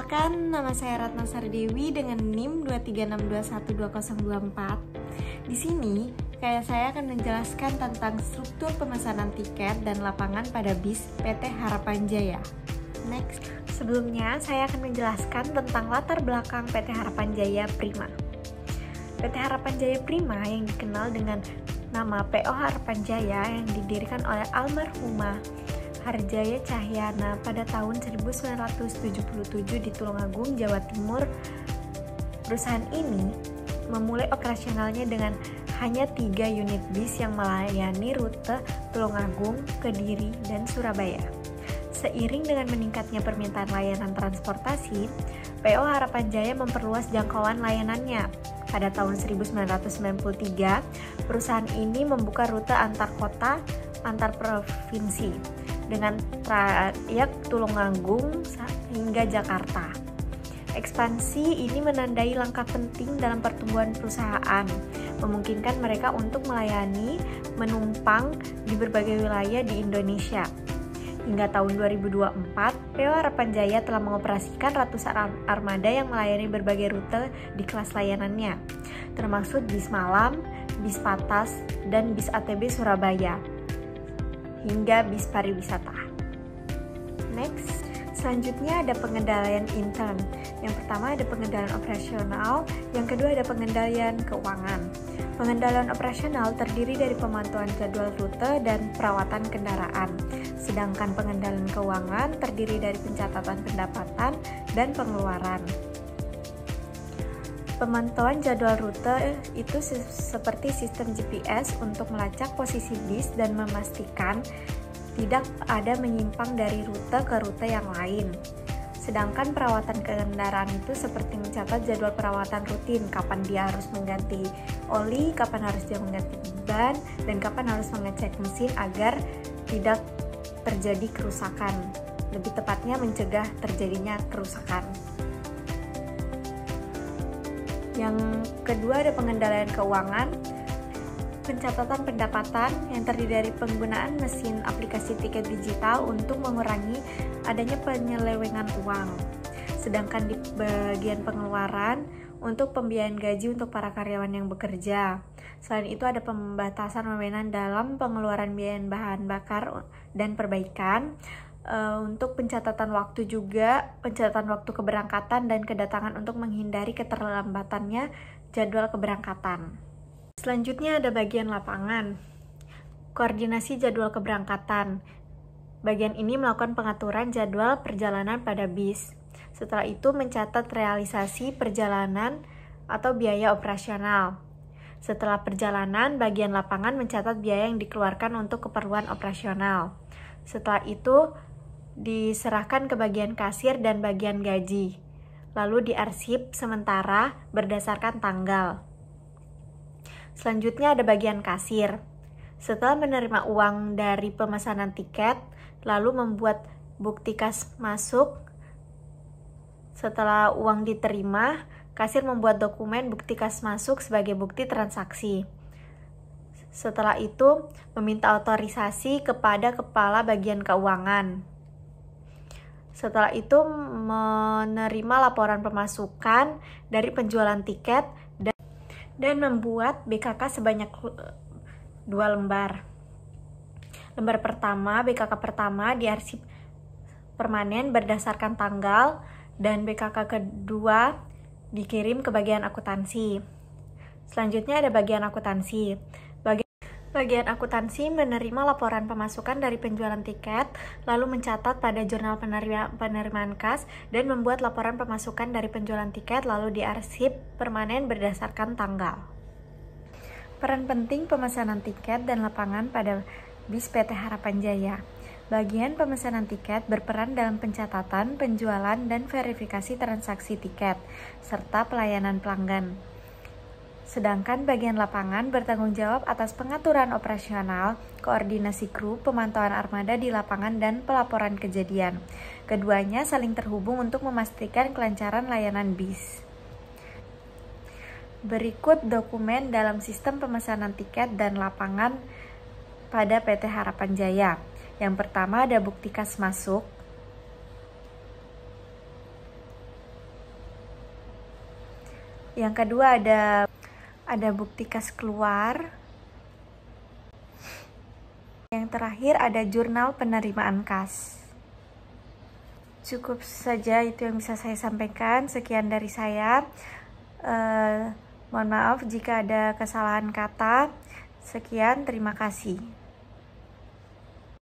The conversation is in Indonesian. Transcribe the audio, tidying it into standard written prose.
Perkenalkan, nama saya Ratna Sardewi dengan NIM 236212024. Di sini, saya akan menjelaskan tentang struktur pemesanan tiket dan lapangan pada bis PT Harapan Jaya. Next, sebelumnya saya akan menjelaskan tentang latar belakang PT Harapan Jaya Prima. PT Harapan Jaya Prima yang dikenal dengan nama PO Harapan Jaya yang didirikan oleh almarhumah Harjaya Cahyana pada tahun 1977 di Tulungagung, Jawa Timur. Perusahaan ini memulai operasionalnya dengan hanya 3 unit bis yang melayani rute Tulungagung, Kediri, dan Surabaya. Seiring dengan meningkatnya permintaan layanan transportasi, PO Harapan Jaya memperluas jangkauan layanannya. Pada tahun 1993, perusahaan ini membuka rute antar kota, antar provinsi dengan trayek Tulungagung hingga Jakarta. Ekspansi ini menandai langkah penting dalam pertumbuhan perusahaan, memungkinkan mereka untuk melayani penumpang di berbagai wilayah di Indonesia. Hingga tahun 2024, PO Harapan Jaya telah mengoperasikan ratusan armada yang melayani berbagai rute di kelas layanannya, termasuk bis malam, bis patas, dan bis ATB Surabaya, hingga bis pariwisata. Next, selanjutnya ada pengendalian intern. Yang pertama ada pengendalian operasional, yang kedua ada pengendalian keuangan. Pengendalian operasional terdiri dari pemantauan jadwal rute dan perawatan kendaraan. Sedangkan pengendalian keuangan terdiri dari pencatatan pendapatan dan pengeluaran. Pemantauan jadwal rute itu seperti sistem GPS untuk melacak posisi bis dan memastikan tidak ada menyimpang dari rute ke rute yang lain. Sedangkan perawatan kendaraan itu seperti mencatat jadwal perawatan rutin, kapan dia harus mengganti oli, kapan harus dia mengganti ban, dan kapan harus mengecek mesin agar tidak terjadi kerusakan. Lebih tepatnya mencegah terjadinya kerusakan. Yang kedua ada pengendalian keuangan, pencatatan pendapatan yang terdiri dari penggunaan mesin aplikasi tiket digital untuk mengurangi adanya penyelewengan uang. Sedangkan di bagian pengeluaran untuk pembiayaan gaji untuk para karyawan yang bekerja. Selain itu ada pembatasan wewenang dalam pengeluaran biaya bahan bakar dan perbaikan. Untuk pencatatan waktu juga, pencatatan waktu keberangkatan dan kedatangan untuk menghindari keterlambatannya jadwal keberangkatan. Selanjutnya ada bagian lapangan, koordinasi jadwal keberangkatan. Bagian ini melakukan pengaturan jadwal perjalanan pada bis. Setelah itu mencatat realisasi perjalanan atau biaya operasional. Setelah perjalanan, bagian lapangan mencatat biaya yang dikeluarkan untuk keperluan operasional. Setelah itu diserahkan ke bagian kasir dan bagian gaji, lalu diarsip sementara berdasarkan tanggal. Selanjutnya ada bagian kasir. Setelah menerima uang dari pemesanan tiket, lalu membuat bukti kas masuk. Setelah uang diterima, kasir membuat dokumen bukti kas masuk sebagai bukti transaksi. Setelah itu, meminta otorisasi kepada kepala bagian keuangan. Setelah itu menerima laporan pemasukan dari penjualan tiket dan membuat BKK sebanyak 2 lembar. Lembar pertama, BKK pertama diarsip permanen berdasarkan tanggal dan BKK kedua dikirim ke bagian akuntansi. Selanjutnya ada bagian akuntansi. Bagian akuntansi menerima laporan pemasukan dari penjualan tiket, lalu mencatat pada jurnal penerimaan kas, dan membuat laporan pemasukan dari penjualan tiket, lalu diarsip permanen berdasarkan tanggal. Peran penting pemesanan tiket dan lapangan pada bis PT Harapan Jaya. Bagian pemesanan tiket berperan dalam pencatatan, penjualan, dan verifikasi transaksi tiket, serta pelayanan pelanggan. Sedangkan bagian lapangan bertanggung jawab atas pengaturan operasional, koordinasi kru, pemantauan armada di lapangan, dan pelaporan kejadian. Keduanya saling terhubung untuk memastikan kelancaran layanan bis. Berikut dokumen dalam sistem pemesanan tiket dan lapangan pada PT Harapan Jaya. Yang pertama ada bukti kas masuk. Yang kedua ada bukti kas keluar. Yang terakhir ada jurnal penerimaan kas. Cukup saja itu yang bisa saya sampaikan. Sekian dari saya. Mohon maaf jika ada kesalahan kata. Sekian, terima kasih.